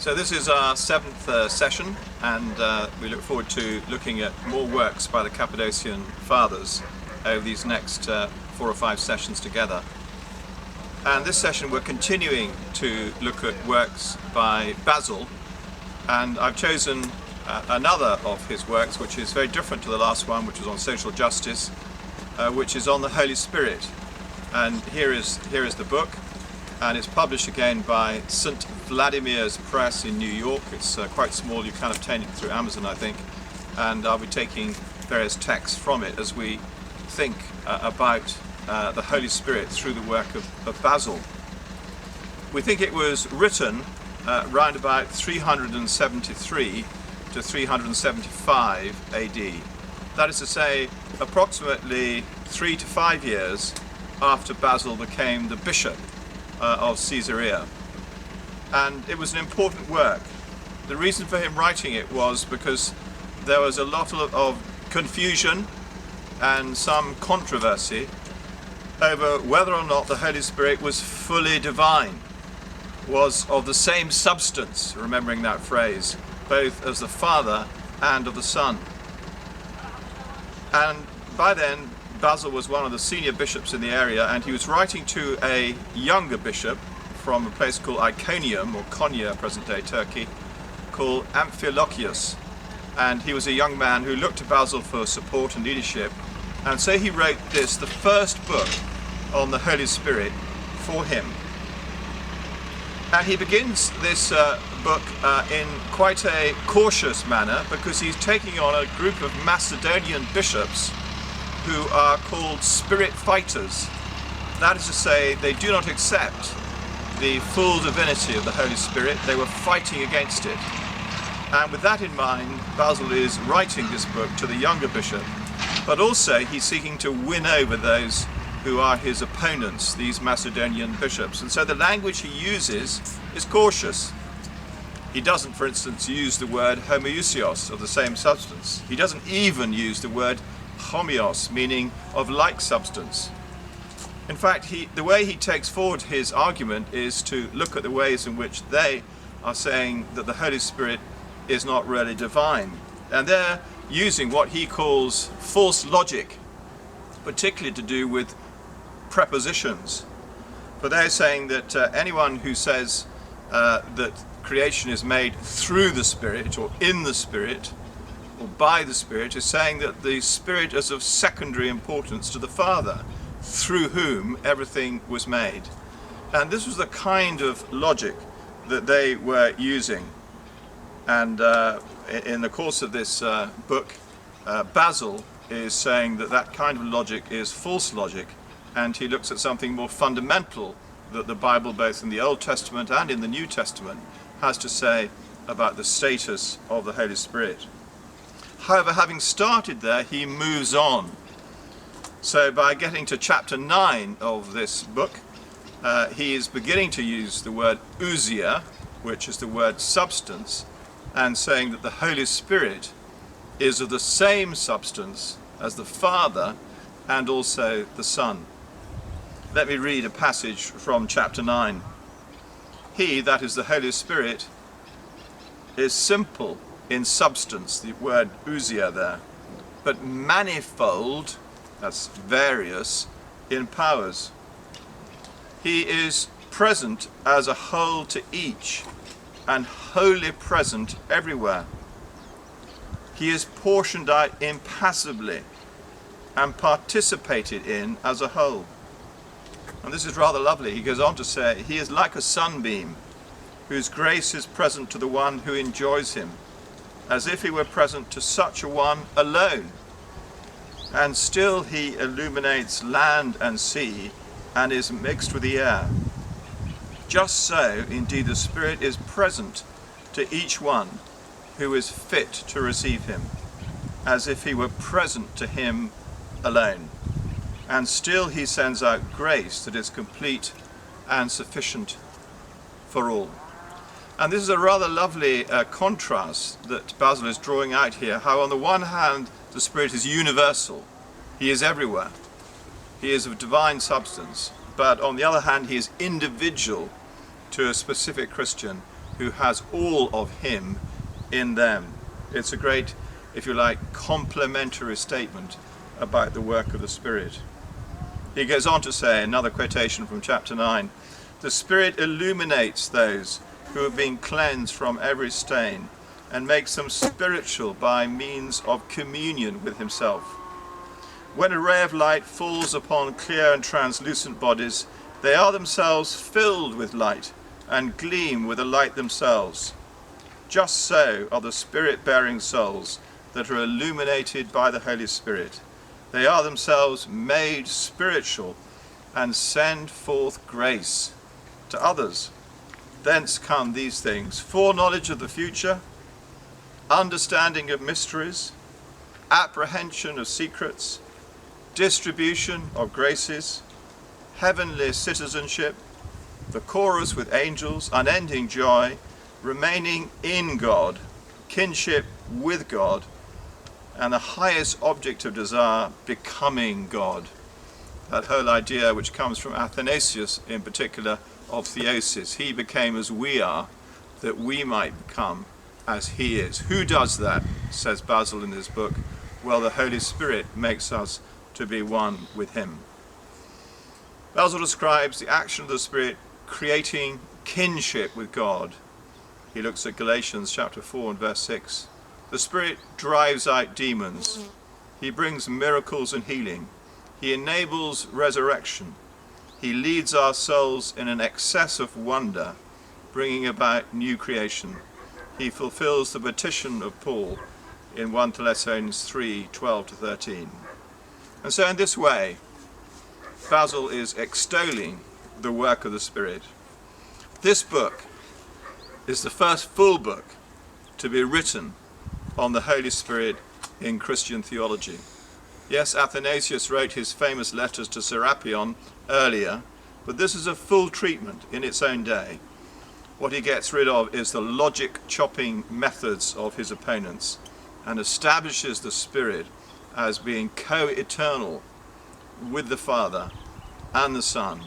So this is our seventh session, and we look forward to looking at more works by the Cappadocian Fathers over these next 4 or 5 sessions together. And this session we're continuing to look at works by Basil, and I've chosen another of his works which is very different to the last one, which was on social justice, which is on the Holy Spirit. And here is the book, and it's published again by St. Vladimir's Press in New York. It's quite small, you can obtain it through Amazon, I think, and I'll be taking various texts from it as we think about the Holy Spirit through the work of Basil. We think it was written round about 373 to 375 AD. That is to say, approximately 3 to 5 years after Basil became the bishop of Caesarea. And it was an important work. The reason for him writing it was because there was a lot of confusion and some controversy over whether or not the Holy Spirit was fully divine, was of the same substance, remembering that phrase, both as the Father and of the Son. And by then, Basil was one of the senior bishops in the area, and he was writing to a younger bishop from a place called Iconium, or Konya, present-day Turkey, called Amphilochius. And he was a young man who looked to Basil for support and leadership, and so he wrote this, the first book on the Holy Spirit, for him. And he begins this book in quite a cautious manner, because he's taking on a group of Macedonian bishops who are called spirit fighters. That is to say, they do not accept the full divinity of the Holy Spirit. They were fighting against it. And with that in mind, Basil is writing this book to the younger bishop, but also he's seeking to win over those who are his opponents, these Macedonian bishops. And so the language he uses is cautious. He doesn't, for instance, use the word homoousios, of the same substance. He doesn't even use the word homios, meaning of like substance. In fact, the way he takes forward his argument is to look at the ways in which they are saying that the Holy Spirit is not really divine. And they're using what he calls false logic, particularly to do with prepositions. But they're saying that anyone who says that creation is made through the Spirit, or in the Spirit, or by the Spirit, is saying that the Spirit is of secondary importance to the Father, through whom everything was made. And this was the kind of logic that they were using. And in the course of this book, Basil is saying that that kind of logic is false logic, and he looks at something more fundamental that the Bible, both in the Old Testament and in the New Testament, has to say about the status of the Holy Spirit. However, having started there, he moves on. So by getting to chapter 9 of this book, he is beginning to use the word ousia, which is the word substance, and saying that the Holy Spirit is of the same substance as the Father and also the Son. Let me read a passage from chapter 9. He, that is the Holy Spirit, is simple in substance, the word ousia there, but manifold, that's various, in powers. He is present as a whole to each, and wholly present everywhere. He is portioned out impassively, and participated in as a whole. And this is rather lovely. He goes on to say, he is like a sunbeam, whose grace is present to the one who enjoys him, as if he were present to such a one alone. And still he illuminates land and sea, and is mixed with the air. Just so, indeed, the Spirit is present to each one who is fit to receive him, as if he were present to him alone. And still he sends out grace that is complete and sufficient for all. And this is a rather lovely contrast that Basil is drawing out here, how on the one hand the Spirit is universal, he is everywhere, he is of divine substance, but on the other hand he is individual to a specific Christian who has all of him in them. It's a great, if you like, complementary statement about the work of the Spirit. He goes on to say, another quotation from chapter 9, the Spirit illuminates those who have been cleansed from every stain and makes them spiritual by means of communion with himself. When a ray of light falls upon clear and translucent bodies, they are themselves filled with light and gleam with the light themselves. Just so are the Spirit-bearing souls that are illuminated by the Holy Spirit. They are themselves made spiritual and send forth grace to others. Thence come these things: foreknowledge of the future, understanding of mysteries, apprehension of secrets, distribution of graces, heavenly citizenship, the chorus with angels, unending joy, remaining in God, kinship with God, and the highest object of desire, becoming God. That whole idea which comes from Athanasius in particular of theosis. He became as we are, that we might become as he is. Who does that, says Basil in his book? Well, the Holy Spirit makes us to be one with him. Basil describes the action of the Spirit creating kinship with God. He looks at Galatians chapter 4 and verse 6. The Spirit drives out demons. He brings miracles and healing. He enables resurrection. He leads our souls in an excess of wonder, bringing about new creation. He fulfills the petition of Paul in 1 Thessalonians 3, 12 to 13. And so in this way, Basil is extolling the work of the Spirit. This book is the first full book to be written on the Holy Spirit in Christian theology. Yes, Athanasius wrote his famous letters to Serapion earlier, but this is a full treatment in its own day. What he gets rid of is the logic chopping methods of his opponents and establishes the Spirit as being co-eternal with the Father and the Son,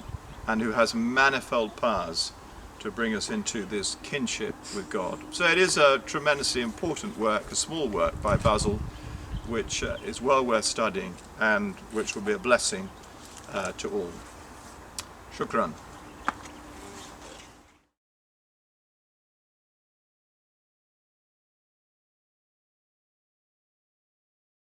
and who has manifold powers to bring us into this kinship with God. So it is a tremendously important work, a small work by Basil, which is well worth studying and which will be a blessing to all. Shukran.